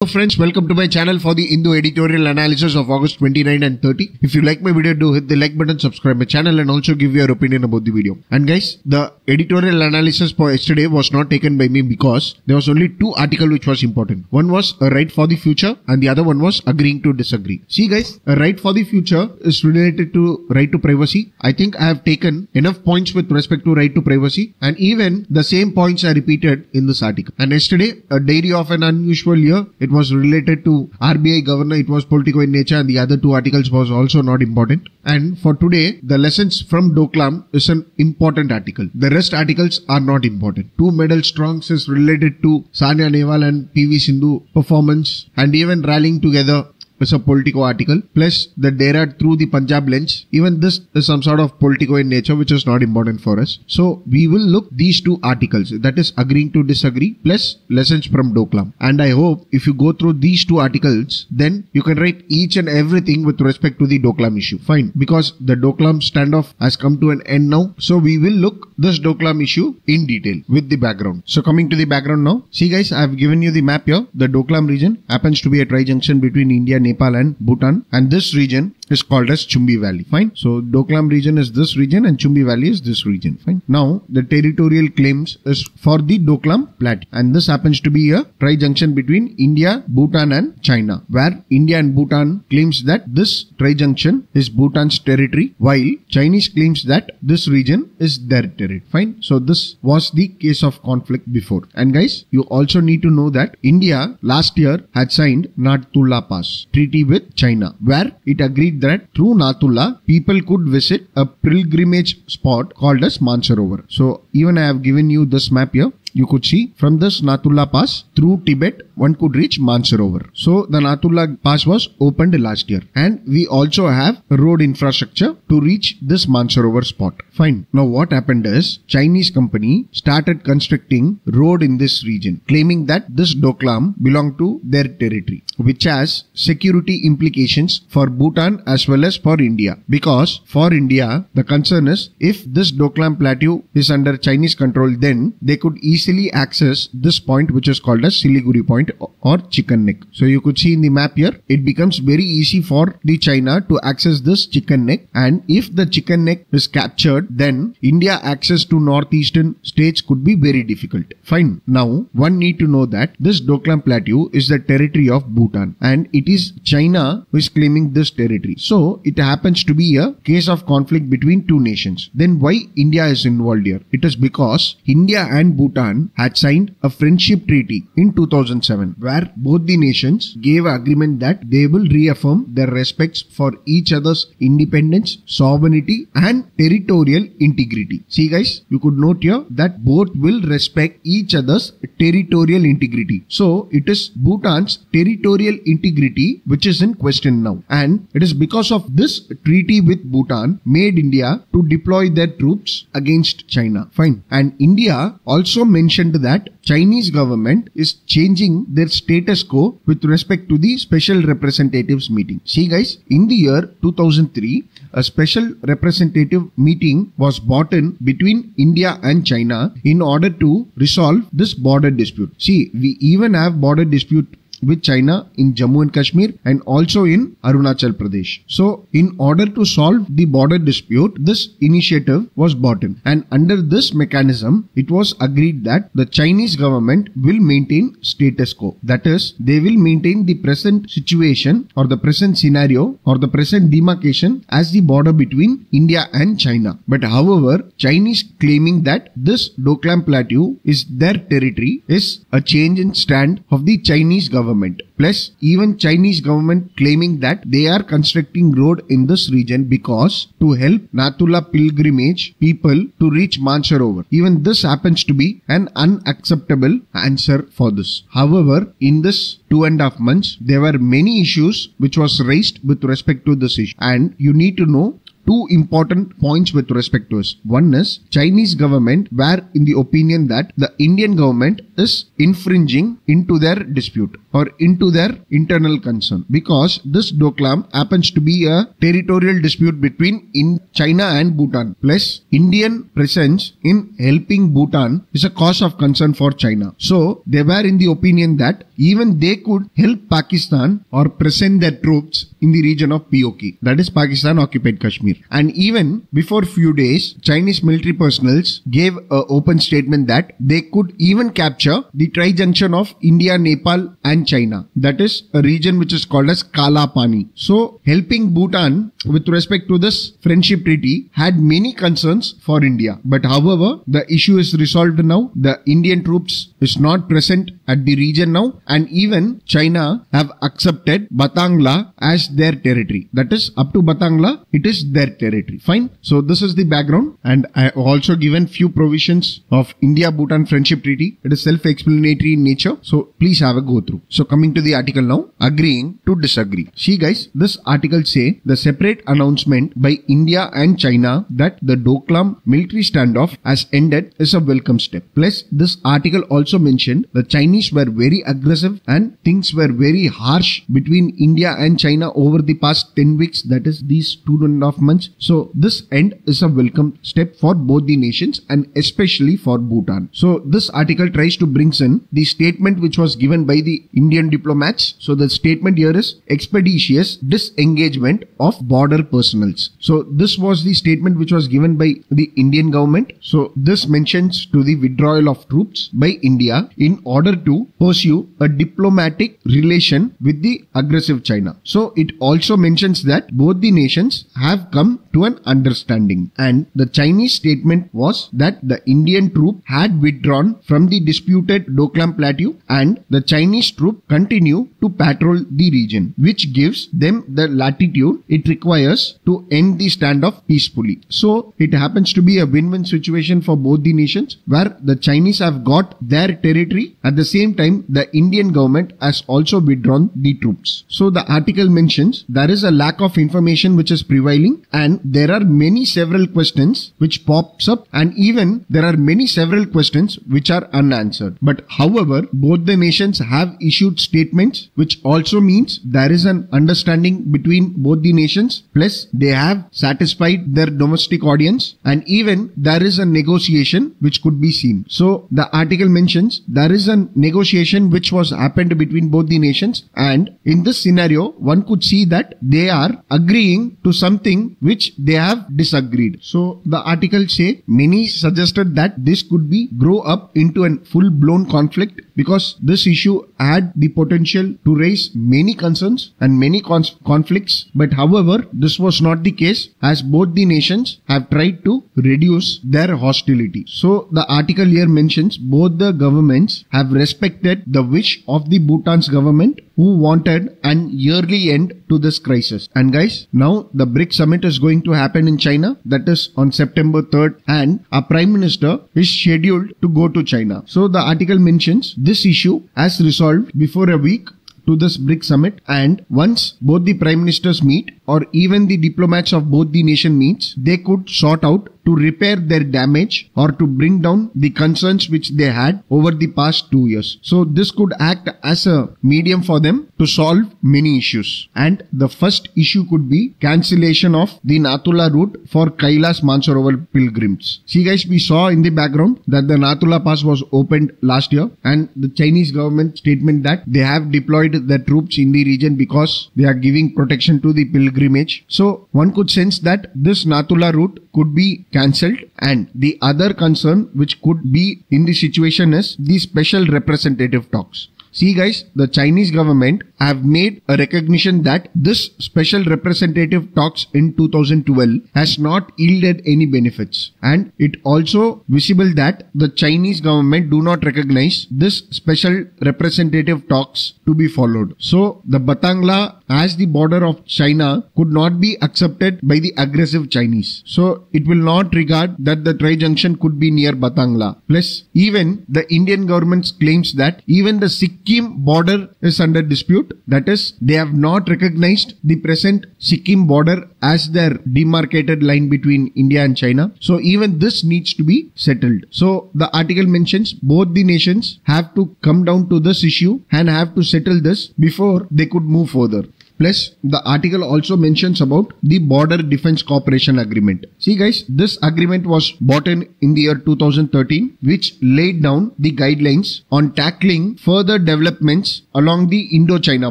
Hello friends, welcome to my channel for the Hindu editorial analysis of August 29 and 30. If you like my video, do hit the like button, subscribe my channel and also give your opinion about the video. And guys, the editorial analysis for yesterday was not taken by me because there was only two articles which was important. One was a right for the future and the other one was agreeing to disagree. See guys, a right for the future is related to right to privacy. I think I have taken enough points with respect to right to privacy and even the same points are repeated in this article. And yesterday, a diary of an unusual year, it was related to RBI governor, it was political in nature and the other two articles was also not important. And for today, the lessons from Doklam is an important article. The rest articles are not important. 2 medal strongs is related to Sania Nehwal and PV Sindhu performance and even rallying together is a Politico article, plus the Dera through the Punjab lens. Even this is some sort of Politico in nature, which is not important for us. So we will look these two articles, that is agreeing to disagree plus lessons from Doklam. And I hope if you go through these two articles, then you can write each and everything with respect to the Doklam issue. Fine, because the Doklam standoff has come to an end now. So we will look this Doklam issue in detail with the background. So coming to the background now, see guys, I have given you the map here. The Doklam region happens to be a tri-junction between India, Nepal and Bhutan, and this region is called as Chumbi Valley. Fine. So Doklam region is this region and Chumbi Valley is this region. Fine. Now the territorial claims is for the Doklam Plateau, and this happens to be a tri-junction between India, Bhutan and China, where India and Bhutan claims that this tri-junction is Bhutan's territory, while Chinese claims that this region is their territory. Fine. So this was the case of conflict before. And guys, you also need to know that India last year had signed Nathula Pass treaty with China, where it agreed that through Nathula, people could visit a pilgrimage spot called as Mansarovar. So even I have given you this map here. You could see from this Nathula Pass through Tibet, one could reach Mansarovar. So the Nathula Pass was opened last year. And we also have road infrastructure to reach this Mansarovar spot. Fine. Now what happened is, Chinese company started constructing road in this region, claiming that this Doklam belonged to their territory, which has security implications for Bhutan as well as for India. Because for India, the concern is if this Doklam Plateau is under Chinese control, then they could easily access this point which is called as Siliguri Point or Chicken Neck. So you could see in the map here, it becomes very easy for the China to access this Chicken Neck, and if the Chicken Neck is captured, then India access to northeastern states could be very difficult. Fine. Now one need to know that this Doklam Plateau is the territory of Bhutan and it is China who is claiming this territory. So it happens to be a case of conflict between two nations. Then why India is involved here? It is because India and Bhutan had signed a friendship treaty in 2007 where both the nations gave an agreement that they will reaffirm their respects for each other's independence, sovereignty and territorial integrity. See guys, you could note here that both will respect each other's territorial integrity. So it is Bhutan's territorial integrity which is in question now, and it is because of this treaty with Bhutan made India to deploy their troops against China. Fine. And India also mentioned that Chinese government is changing their status quo with respect to the special representatives meeting. See guys, in the year 2003, a special representative meeting was brought in between India and China in order to resolve this border dispute. See, we even have border dispute with China in Jammu and Kashmir and also in Arunachal Pradesh. So in order to solve the border dispute, this initiative was brought in, and under this mechanism it was agreed that the Chinese government will maintain status quo. That is, they will maintain the present situation or the present scenario or the present demarcation as the border between India and China. But however, Chinese claiming that this Doklam Plateau is their territory is a change in stand of the Chinese government. Plus, even Chinese government claiming that they are constructing road in this region because to help Nathula pilgrimage people to reach Mansarovar. Even this happens to be an unacceptable answer for this. However, in this 2.5 months, there were many issues which was raised with respect to this issue, and you need to know two important points with respect to us. One is Chinese government were in the opinion that the Indian government is infringing into their dispute or into their internal concern, because this Doklam happens to be a territorial dispute between China and Bhutan. Plus, Indian presence in helping Bhutan is a cause of concern for China. So they were in the opinion that even they could help Pakistan or present their troops in the region of POK, that is Pakistan occupied Kashmir. And even before few days, Chinese military personnel gave an open statement that they could even capture the tri-junction of India, Nepal and China. That is a region which is called as Kala Pani. So helping Bhutan with respect to this friendship treaty had many concerns for India. But however, the issue is resolved now. The Indian troops is not present at the region now, and even China have accepted Batangla as their territory. That is, up to Batangla, it is their territory. Fine. So this is the background, and I have also given few provisions of India-Bhutan Friendship Treaty. It is self-explanatory in nature, so please have a go through. So coming to the article now, agreeing to disagree. See guys, this article say the separate announcement by India and China that the Doklam military standoff has ended is a welcome step. Plus, this article also mentioned the Chinese were very aggressive and things were very harsh between India and China over the past 10 weeks, that is these 2.5 months. So this end is a welcome step for both the nations and especially for Bhutan. So this article tries to bring in the statement which was given by the Indian diplomats. So the statement here is expeditious disengagement of border personnels. So this was the statement which was given by the Indian government. So this mentions to the withdrawal of troops by India in order to pursue a diplomatic relation with the aggressive China. So it also mentions that both the nations have come to an understanding, and the Chinese statement was that the Indian troop had withdrawn from the disputed Doklam Plateau and the Chinese troop continue to patrol the region, which gives them the latitude it requires to end the standoff peacefully. So it happens to be a win-win situation for both the nations, where the Chinese have got their territory, at the same time the Indian government has also withdrawn the troops. So the article mentions there is a lack of information which is prevailing, and there are many several questions which pops up, and even there are many several questions which are unanswered. But however, both the nations have issued statements, which also means there is an understanding between both the nations, plus they have satisfied their domestic audience, and even there is a negotiation which could be seen. So the article mentions there is a negotiation which was happened between both the nations, and in this scenario one could see that they are agreeing to something which they have disagreed. So the article say many suggested that this could be grow up into a full-blown conflict, because this issue had the potential to raise many concerns and many conflicts. But however, this was not the case, as both the nations have tried to reduce their hostility. So the article here mentions both the governments have respected the wish of the Bhutan's government, who wanted an yearly end to this crisis. And guys, now the BRICS summit is going to happen in China, that is on September 3rd, and our Prime Minister is scheduled to go to China. So the article mentions this issue as resolved before a week to this BRICS summit, and once both the Prime Ministers meet, or even the diplomats of both the nation meets, they could sort out to repair their damage or to bring down the concerns which they had over the past 2 years. So this could act as a medium for them to solve many issues. And the first issue could be cancellation of the Nathula route for Kailas Mansarovar pilgrims. See guys, we saw in the background that the Nathula pass was opened last year, and the Chinese government statement that they have deployed the troops in the region because they are giving protection to the pilgrimage. So one could sense that this Nathula route could be cancelled, and the other concern which could be in the situation is the special representative talks. See guys, the Chinese government have made a recognition that this special representative talks in 2012 has not yielded any benefits, and it also visible that the Chinese government do not recognize this special representative talks to be followed. So the Batangla as the border of China could not be accepted by the aggressive Chinese. So it will not regard that the tri-junction could be near Batangla. Plus even the Indian government claims that even the Sikh Sikkim border is under dispute. That is, they have not recognized the present Sikkim border as their demarcated line between India and China. So even this needs to be settled. So the article mentions both the nations have to come down to this issue and have to settle this before they could move further. Plus, the article also mentions about the Border Defense Cooperation Agreement. See guys, this agreement was brought in the year 2013, which laid down the guidelines on tackling further developments along the Indo-China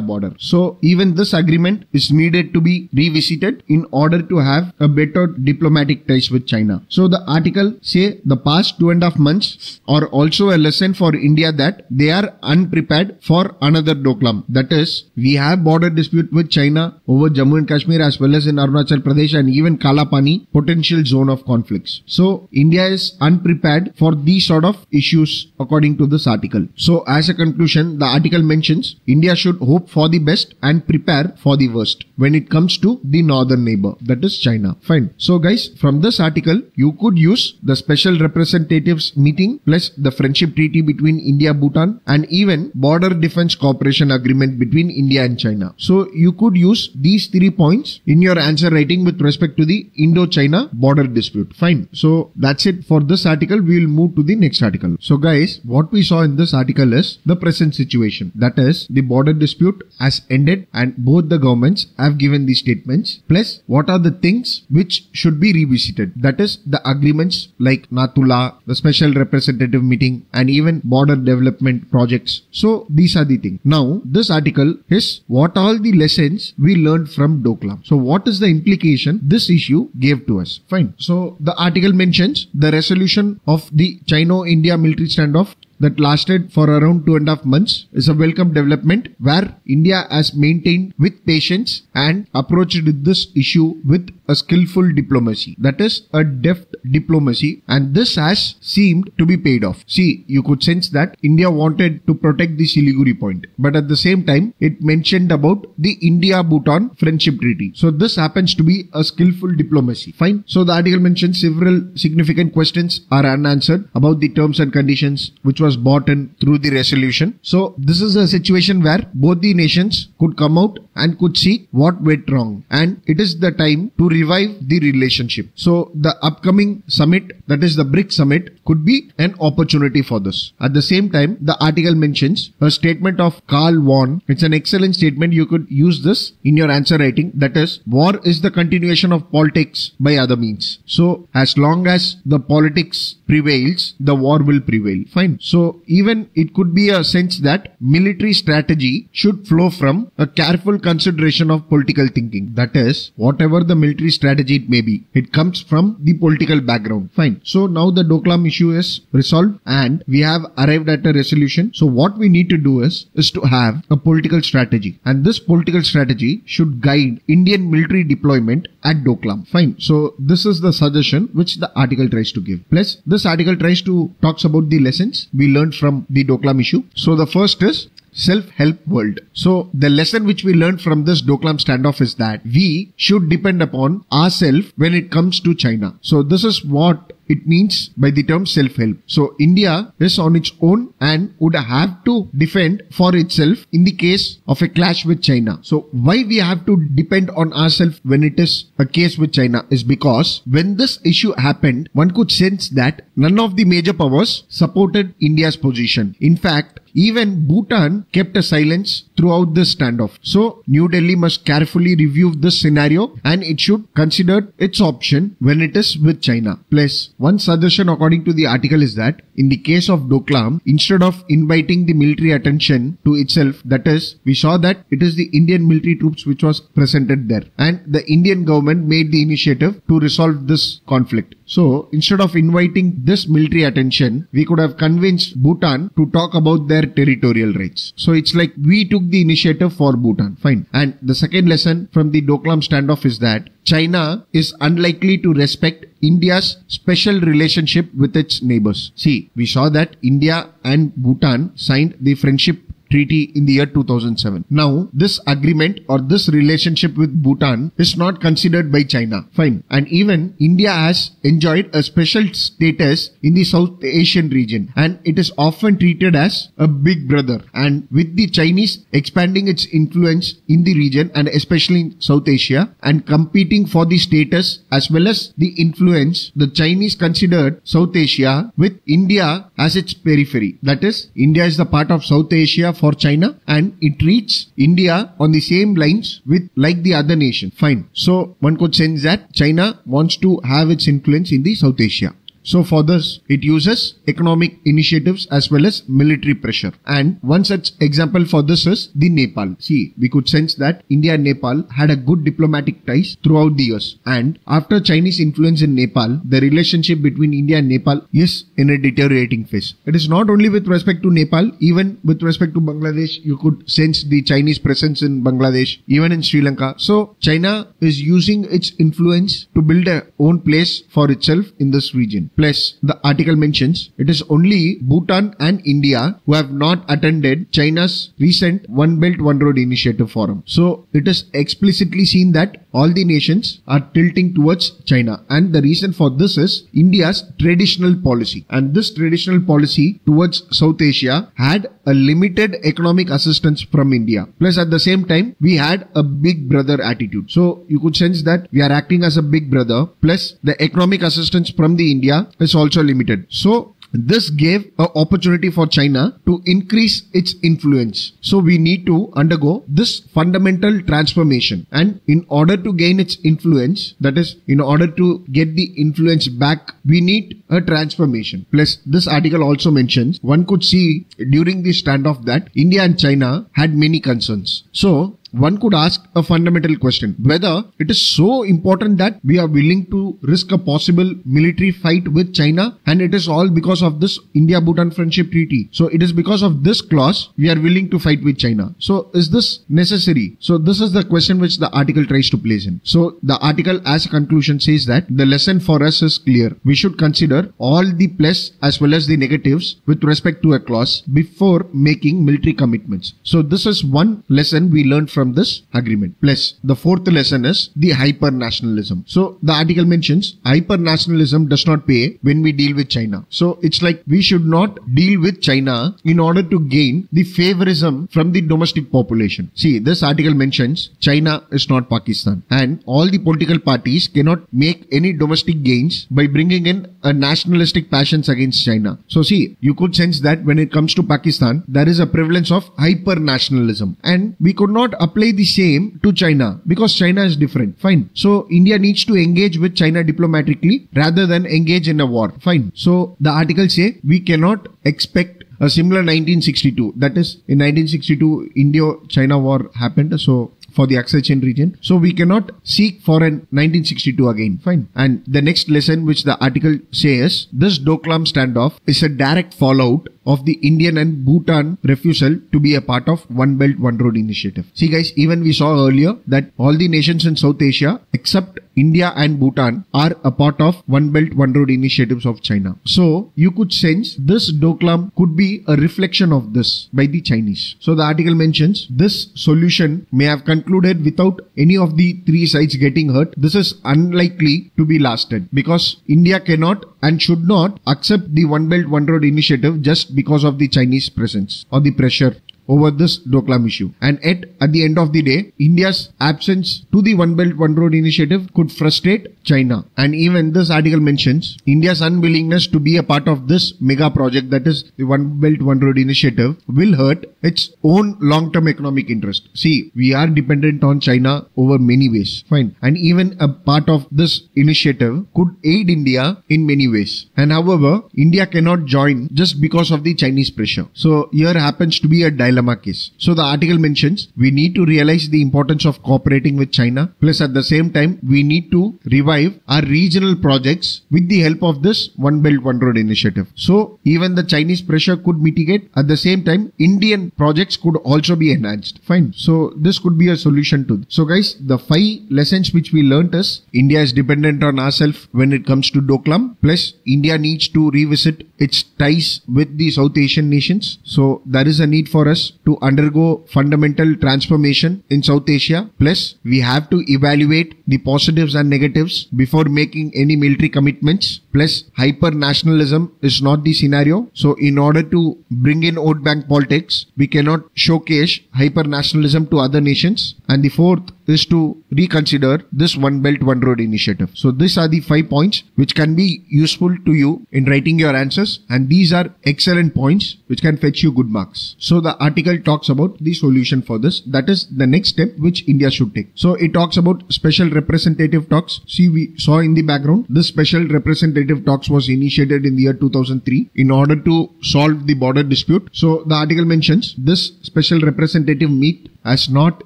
border. So, even this agreement is needed to be revisited in order to have a better diplomatic ties with China. So, the article say the past 2.5 months are also a lesson for India that they are unprepared for another Doklam. That is, we have border dispute with China over Jammu and Kashmir as well as in Arunachal Pradesh and even Kalapani, potential zone of conflicts. So India is unprepared for these sort of issues according to this article. So as a conclusion, the article mentions India should hope for the best and prepare for the worst when it comes to the northern neighbor, that is China. Fine. So guys, from this article, you could use the special representatives meeting plus the friendship treaty between India, Bhutan and even border defense cooperation agreement between India and China. So you could use these 3 points in your answer writing with respect to the Indo-China border dispute. Fine. So that's it for this article. We will move to the next article. So guys, what we saw in this article is the present situation. That is, the border dispute has ended and both the governments have given the statements. Plus, what are the things which should be revisited? That is, the agreements like Natula, the special representative meeting and even border development projects. So these are the things. Now, this article is what all the lessons we learned from Doklam. So what is the implication this issue gave to us? Fine. So the article mentions the resolution of the Chino-India military standoff that lasted for around 2.5 months is a welcome development where India has maintained with patience and approached this issue with a skillful diplomacy. That is a deft diplomacy, and this has seemed to be paid off. See, you could sense that India wanted to protect the Siliguri point, but at the same time it mentioned about the India-Bhutan friendship treaty. So this happens to be a skillful diplomacy. Fine. So the article mentions several significant questions are unanswered about the terms and conditions which was brought in through the resolution. So this is a situation where both the nations could come out and could see what went wrong, and it is the time to revive the relationship. So the upcoming summit, that is the BRICS summit, could be an opportunity for this. At the same time, the article mentions a statement of Karl Vaughan. It's an excellent statement. You could use this in your answer writing. That is, war is the continuation of politics by other means. So as long as the politics prevails, the war will prevail. Fine. So even it could be a sense that military strategy should flow from a careful consideration of political thinking. That is, whatever the military strategy it may be, it comes from the political background. Fine. So now the Doklam issue is resolved and we have arrived at a resolution. So what we need to do is to have a political strategy, and this political strategy should guide Indian military deployment at Doklam. Fine. So this is the suggestion which the article tries to give. Plus, this article tries to talks about the lessons we learned from the Doklam issue. So the first is self-help world. So the lesson which we learned from this Doklam standoff is that we should depend upon ourselves when it comes to China. So this is what it means by the term self-help. So India is on its own and would have to defend for itself in the case of a clash with China. So why we have to depend on ourselves when it is a case with China is because when this issue happened, one could sense that none of the major powers supported India's position. In fact, even Bhutan kept a silence throughout this standoff. So New Delhi must carefully review this scenario and it should consider its option when it is with China. Plus, one suggestion according to the article is that in the case of Doklam, instead of inviting the military attention to itself, that is, we saw that it is the Indian military troops which was presented there, and the Indian government made the initiative to resolve this conflict. So instead of inviting this military attention, we could have convinced Bhutan to talk about their territorial rights. So it's like we took the initiative for Bhutan. Fine. And the second lesson from the Doklam standoff is that China is unlikely to respect India's special relationship with its neighbors. See, we saw that India and Bhutan signed the friendship treaty in the year 2007. Now, this agreement or this relationship with Bhutan is not considered by China. Fine. And even India has enjoyed a special status in the South Asian region, and it is often treated as a big brother. And with the Chinese expanding its influence in the region and especially in South Asia and competing for the status as well as the influence, the Chinese considered South Asia with India as its periphery. That is, India is the part of South Asia for China and it treats India on the same lines with like the other nation. Fine. So one could sense that China wants to have its influence in the South Asia. So for this, it uses economic initiatives as well as military pressure. And one such example for this is the Nepal. See, we could sense that India and Nepal had a good diplomatic ties throughout the years. And after Chinese influence in Nepal, the relationship between India and Nepal is in a deteriorating phase. It is not only with respect to Nepal, even with respect to Bangladesh, you could sense the Chinese presence in Bangladesh, even in Sri Lanka. So China is using its influence to build a own place for itself in this region. Plus, the article mentions it is only Bhutan and India who have not attended China's recent One Belt One Road Initiative forum. So it is explicitly seen that all the nations are tilting towards China, and the reason for this is India's traditional policy. And this traditional policy towards South Asia had a limited economic assistance from India. Plus at the same time, we had a big brother attitude. So you could sense that we are acting as a big brother, plus the economic assistance from the India is also limited. So this gave an opportunity for China to increase its influence. So we need to undergo this fundamental transformation. And in order to gain its influence, that is, in order to get the influence back, we need a transformation. Plus, this article also mentions, one could see during the standoff that India and China had many concerns. So one could ask a fundamental question, whether it is so important that we are willing to risk a possible military fight with China, and it is all because of this India-Bhutan Friendship Treaty. So it is because of this clause we are willing to fight with China. So is this necessary? So this is the question which the article tries to place in. So the article as a conclusion says that the lesson for us is clear. We should consider all the plus as well as the negatives with respect to a clause before making military commitments. So this is one lesson we learned from this agreement. Plus, the fourth lesson is the hyper-nationalism. So, the article mentions hyper-nationalism does not pay when we deal with China. So, it's like we should not deal with China in order to gain the favorism from the domestic population. See, this article mentions China is not Pakistan, and all the political parties cannot make any domestic gains by bringing in a nationalistic passions against China. So, see, you could sense that when it comes to Pakistan, there is a prevalence of hyper-nationalism, and we could not apply the same to China because China is different. Fine. So India needs to engage with China diplomatically rather than engage in a war. Fine. So the article say we cannot expect a similar 1962. That is, in 1962, Indio-China war happened. So for the Aksai region. So we cannot seek for an 1962 again. Fine. And the next lesson which the article says, this Doklam standoff is a direct fallout of the Indian and Bhutan refusal to be a part of One Belt One Road Initiative. See guys, even we saw earlier that all the nations in South Asia except India and Bhutan are a part of One Belt One Road initiatives of China. So you could sense this Doklam could be a reflection of this by the Chinese. So the article mentions this solution may have concluded without any of the three sides getting hurt. This is unlikely to be lasted because India cannot and should not accept the One Belt One Road initiative just because of the Chinese presence or the pressure over this Doklam issue. And yet, at the end of the day, India's absence to the One Belt One Road initiative could frustrate China. And even this article mentions India's unwillingness to be a part of this mega project, that is the One Belt One Road initiative, will hurt its own long-term economic interest. See, we are dependent on China over many ways. Fine. And even a part of this initiative could aid India in many ways. And however, India cannot join just because of the Chinese pressure. So here happens to be a dilemma case. So the article mentions we need to realize the importance of cooperating with China, plus at the same time we need to revive our regional projects with the help of this One Belt One Road initiative. So even the Chinese pressure could mitigate, at the same time Indian projects could also be enhanced. Fine. So this could be a solution to this. So guys, the 5 lessons which we learnt is India is dependent on ourselves when it comes to Doklam, plus India needs to revisit its ties with the South Asian nations. So there is a need for us to undergo fundamental transformation in South Asia. Plus, we have to evaluate the positives and negatives before making any military commitments. Plus, hyper-nationalism is not the scenario. So in order to bring in vote bank politics, we cannot showcase hyper-nationalism to other nations. And the fourth is to reconsider this One Belt, One Road initiative. So these are the 5 points which can be useful to you in writing your answers, and these are excellent points which can fetch you good marks. So the article talks about the solution for this. That is the next step which India should take. So it talks about special representative talks. See, we saw in the background, this special representative talks was initiated in the year 2003 in order to solve the border dispute. So the article mentions this special representative meet has not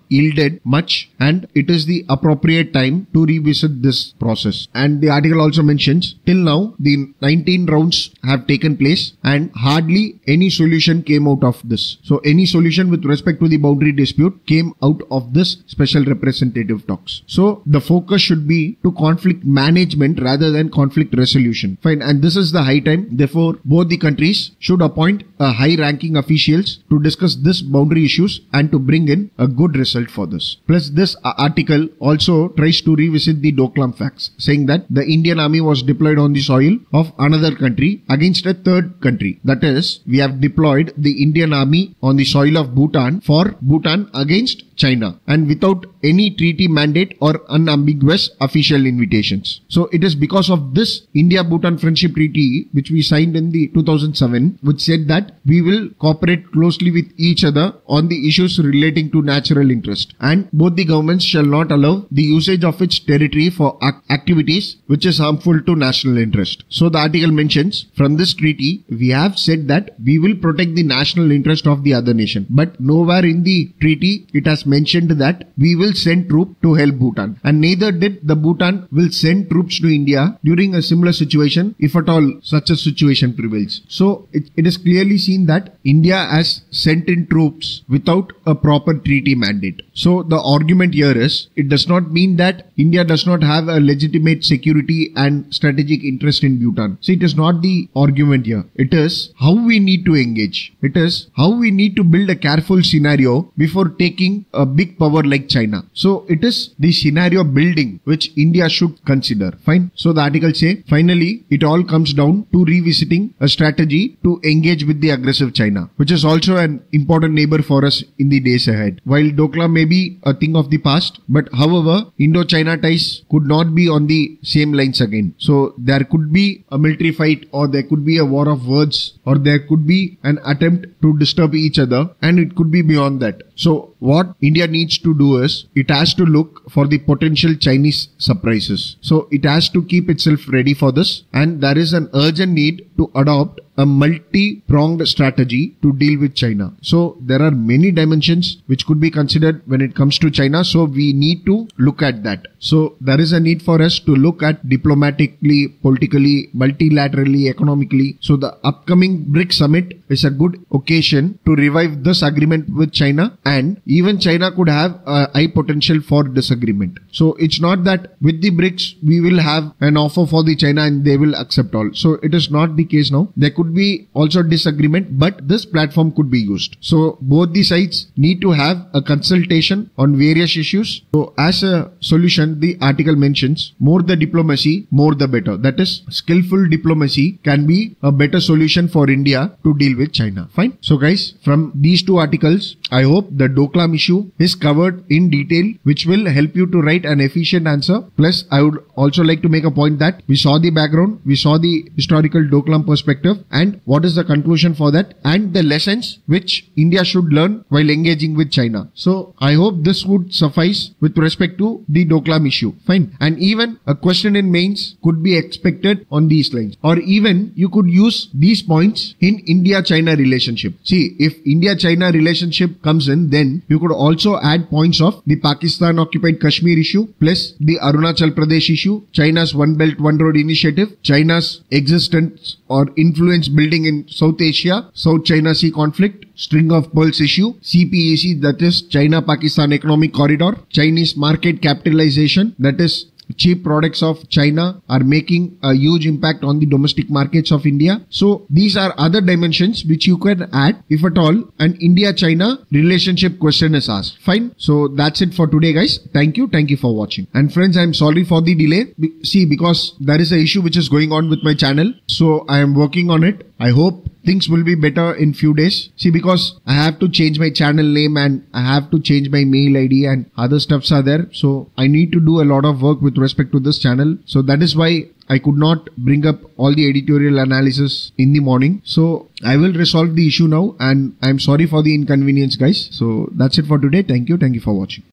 yielded much, and it is the appropriate time to revisit this process. And the article also mentions till now the 19 rounds have taken place and hardly any solution came out of this. So any solution with respect to the boundary dispute came out of this special representative talks. So the focus should be to conflict management rather than conflict resolution. Fine. And this is the high time. Therefore, both the countries should appoint a high-ranking officials to discuss this boundary issues and to bring in a good result for this. Plus, this article also tries to revisit the Doklam facts, saying that the Indian army was deployed on the soil of another country against a third country. That is, we have deployed the Indian army on the soil of Bhutan for Bhutan against China, and without any treaty mandate or unambiguous official invitations. So it is because of this India-Bhutan Friendship Treaty, which we signed in the 2007, which said that we will cooperate closely with each other on the issues relating to natural interest, and both the governments shall not allow the usage of its territory for activities which is harmful to national interest. So the article mentions, from this treaty, we have said that we will protect the national interest of the other nation, but nowhere in the treaty it has mentioned that we will send troops to help Bhutan, and neither did the Bhutan will send troops to India during a similar situation if at all such a situation prevails. So it is clearly seen that India has sent in troops without a proper treaty mandate. So the argument here is, it does not mean that India does not have a legitimate security and strategic interest in Bhutan. See, it is not the argument here. It is how we need to engage. It is how we need to build a careful scenario before taking a big power like China. So it is the scenario building which India should consider. Fine. So the article say, finally, it all comes down to revisiting a strategy to engage with the aggressive China, which is also an important neighbor for us in the days ahead. While Doklam may be a thing of the past, but however, Indo-China ties could not be on the same lines again. So there could be a military fight, or there could be a war of words, or there could be an attempt to disturb each other, and it could be beyond that. So what India needs to do is, it has to look for the potential Chinese surprises. So it has to keep itself ready for this, and there is an urgent need to adopt a multi-pronged strategy to deal with China. So there are many dimensions which could be considered when it comes to China. So we need to look at that. So there is a need for us to look at diplomatically, politically, multilaterally, economically. So the upcoming BRICS summit is a good occasion to revive this agreement with China, and even China could have a high potential for disagreement. So it's not that with the BRICS we will have an offer for the China and they will accept all. So it is not the case now. There could be also disagreement, but this platform could be used. So both the sides need to have a consultation on various issues. So as a solution, the article mentions, more the diplomacy, more the better. That is, skillful diplomacy can be a better solution for India to deal with China. Fine. So guys, from these two articles, I hope the Doklam issue is covered in detail, which will help you to write an efficient answer. Plus, I would also like to make a point that we saw the background, we saw the historical Doklam perspective, and what is the conclusion for that, and the lessons which India should learn while engaging with China. So I hope this would suffice with respect to the Doklam issue. Fine. And even a question in mains could be expected on these lines, or even you could use these points in India-China relationship. See, if India-China relationship comes in, then you could also add points of the Pakistan occupied Kashmir issue, plus the Arunachal Pradesh issue, China's One Belt, One Road initiative, China's existence or influence building in South Asia, South China Sea conflict, string of pearls issue, CPEC, that is China-Pakistan Economic Corridor, Chinese market capitalization, that is cheap products of China are making a huge impact on the domestic markets of India. So these are other dimensions which you can add if at all an India-China relationship question is asked. Fine. So that's it for today, guys. Thank you. Thank you for watching. And friends, I'm sorry for the delay. See, because there is an issue which is going on with my channel. So I am working on it. I hope things will be better in few days. See, because I have to change my channel name and I have to change my mail ID and other stuffs are there. So I need to do a lot of work with respect to this channel. So that is why I could not bring up all the editorial analysis in the morning. So I will resolve the issue now, and I'm sorry for the inconvenience, guys. So that's it for today. Thank you. Thank you for watching.